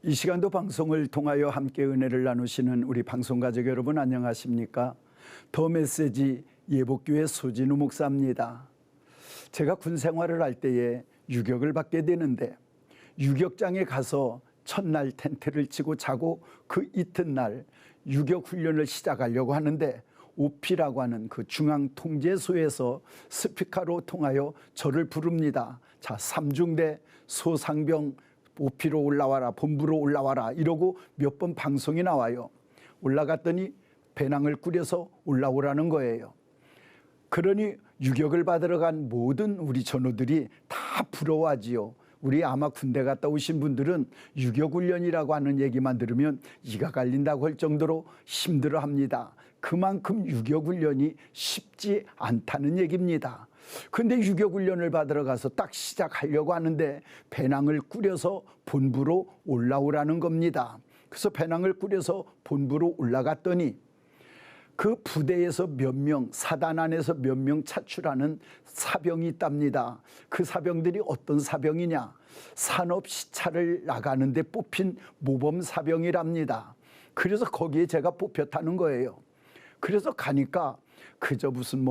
이 시간도 방송을 통하여 함께 은혜를 나누시는 우리 방송가족 여러분 안녕하십니까? 더 메시지 예복교회 소진우 목사입니다. 제가 군 생활을 할 때에 유격을 받게 되는데 유격장에 가서 첫날 텐트를 치고 자고 그 이튿날 유격 훈련을 시작하려고 하는데 OP라고 하는 그 중앙통제소에서 스피커로 통하여 저를 부릅니다. 자, 삼중대 소상병 OP로 올라와라, 본부로 올라와라 이러고 몇 번 방송이 나와요. 올라갔더니 배낭을 꾸려서 올라오라는 거예요. 그러니 유격을 받으러 간 모든 우리 전우들이 다 부러워하지요. 우리 아마 군대 갔다 오신 분들은 유격훈련이라고 하는 얘기만 들으면 이가 갈린다고 할 정도로 힘들어합니다. 그만큼 유격훈련이 쉽지 않다는 얘기입니다. 근데 유격훈련을 받으러 가서 딱 시작하려고 하는데 배낭을 꾸려서 본부로 올라오라는 겁니다. 그래서 배낭을 꾸려서 본부로 올라갔더니 그 부대에서 몇 명, 사단 안에서 몇 명 차출하는 사병이 있답니다. 그 사병들이 어떤 사병이냐? 산업시찰을 나가는데 뽑힌 모범사병이랍니다. 그래서 거기에 제가 뽑혔다는 거예요. 그래서 가니까 그저 무슨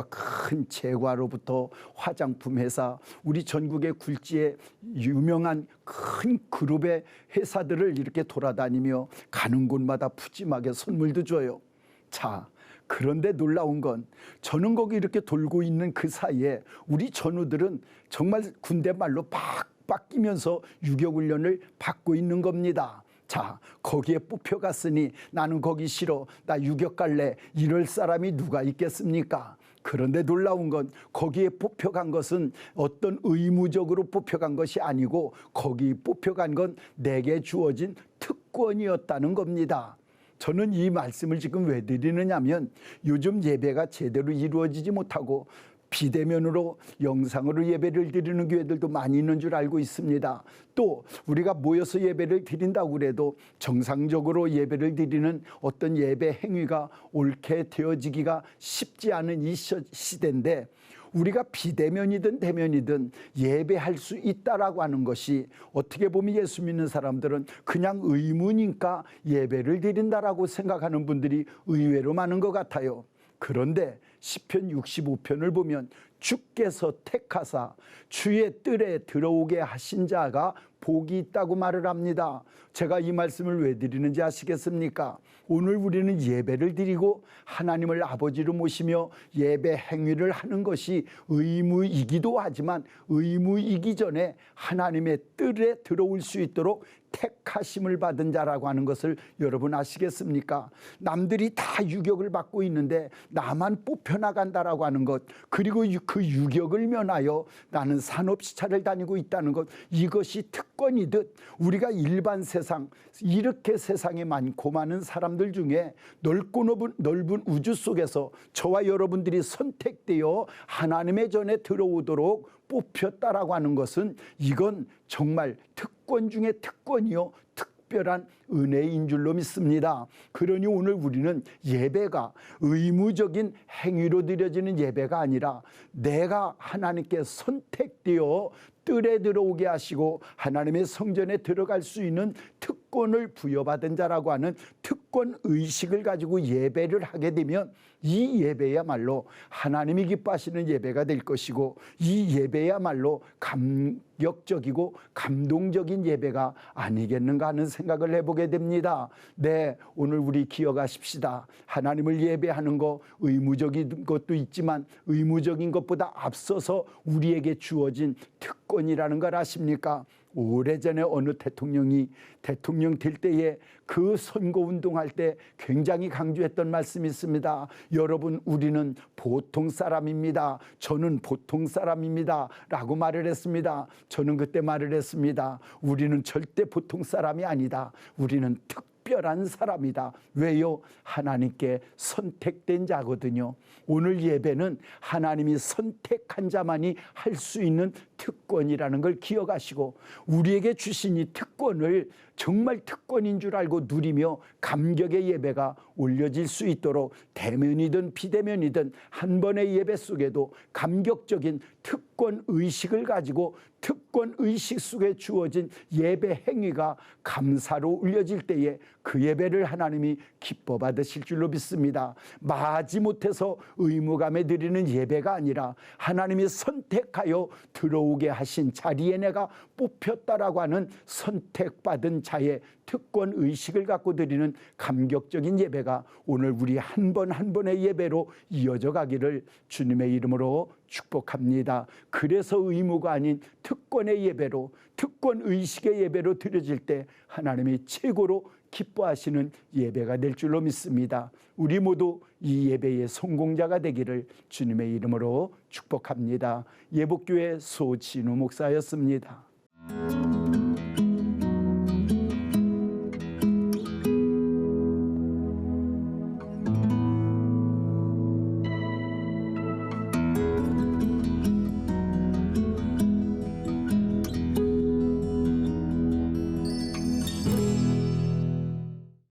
큰 제과로부터 화장품 회사, 우리 전국의 굴지의 유명한 큰 그룹의 회사들을 이렇게 돌아다니며 가는 곳마다 푸짐하게 선물도 줘요. 자, 그런데 놀라운 건 저는 거기 이렇게 돌고 있는 그 사이에 우리 전우들은 정말 군대 말로 빡빡 끼면서 유격훈련을 받고 있는 겁니다. 자, 거기에 뽑혀갔으니 나는 거기 싫어, 나 유격 갈래, 이럴 사람이 누가 있겠습니까? 그런데 놀라운 건 거기에 뽑혀간 것은 어떤 의무적으로 뽑혀간 것이 아니고 거기 뽑혀간 건 내게 주어진 특권이었다는 겁니다. 저는 이 말씀을 지금 왜 드리느냐면 요즘 예배가 제대로 이루어지지 못하고 비대면으로 영상으로 예배를 드리는 교회들도 많이 있는 줄 알고 있습니다. 또 우리가 모여서 예배를 드린다고 그래도 정상적으로 예배를 드리는 어떤 예배 행위가 옳게 되어지기가 쉽지 않은 이 시대인데 우리가 비대면이든 대면이든 예배할 수 있다라고 하는 것이 어떻게 보면 예수 믿는 사람들은 그냥 의무니까 예배를 드린다라고 생각하는 분들이 의외로 많은 것 같아요. 그런데 시편 65편을 보면 주께서 택하사 주의 뜰에 들어오게 하신 자가 복이 있다고 말을 합니다. 제가 이 말씀을 왜 드리는지 아시겠습니까? 오늘 우리는 예배를 드리고 하나님을 아버지로 모시며 예배 행위를 하는 것이 의무이기도 하지만 의무이기 전에 하나님의 뜰에 들어올 수 있도록 택하심을 받은 자라고 하는 것을 여러분 아시겠습니까? 남들이 다 유격을 받고 있는데 나만 뽑혀나간다라고 하는 것, 그리고 그 유격을 면하여 나는 산업시찰을 다니고 있다는 것, 이것이 특권이듯 우리가 일반 세상, 이렇게 세상에 많고 많은 사람들 중에 넓고 넓은 우주 속에서 저와 여러분들이 선택되어 하나님의 전에 들어오도록 뽑혔다라고 하는 것은 이건 정말 특권 중에 특권이요 특별한 은혜인 줄로 믿습니다. 그러니 오늘 우리는 예배가 의무적인 행위로 드려지는 예배가 아니라 내가 하나님께 선택되어 뜰에 들어오게 하시고 하나님의 성전에 들어갈 수 있는 특권을 부여받은 자라고 하는 특권 의식을 가지고 예배를 하게 되면 이 예배야말로 하나님이 기뻐하시는 예배가 될 것이고 이 예배야말로 감격적이고 감동적인 예배가 아니겠는가 하는 생각을 해보게 됩니다. 네, 오늘 우리 기억하십시다. 하나님을 예배하는 거 의무적인 것도 있지만 의무적인 것보다 앞서서 우리에게 주어진 특권이라는 걸 아십니까? 오래전에 어느 대통령이 대통령 될 때에 그 선거운동할 때 굉장히 강조했던 말씀이 있습니다. 여러분, 우리는 보통 사람입니다. 저는 보통 사람입니다. 라고 말을 했습니다. 저는 그때 말을 했습니다. 우리는 절대 보통 사람이 아니다. 우리는 특별한 사람이다. 왜요? 하나님께 선택된 자거든요. 오늘 예배는 하나님이 선택한 자만이 할 수 있는 특권이라는 걸 기억하시고 우리에게 주신 이 특권을 정말 특권인 줄 알고 누리며 감격의 예배가 올려질 수 있도록 대면이든 비대면이든 한 번의 예배 속에도 감격적인 특권 의식을 가지고 특권 의식 속에 주어진 예배 행위가 감사로 올려질 때에 그 예배를 하나님이 기뻐 받으실 줄로 믿습니다. 마지못해서 의무감에 드리는 예배가 아니라 하나님이 선택하여 들어오게 하신 자리에 내가 뽑혔다라고 하는 선택받은 자의 특권 의식을 갖고 드리는 감격적인 예배가 오늘 우리 한 번 한 번의 예배로 이어져 가기를 주님의 이름으로 축복합니다. 그래서 의무가 아닌 특권의 예배로, 특권 의식의 예배로 드려질 때 하나님이 최고로 기뻐하시는 예배가 될 줄로 믿습니다. 우리 모두 이 예배의 성공자가 되기를 주님의 이름으로 축복합니다. 예복교회 소진우 목사였습니다.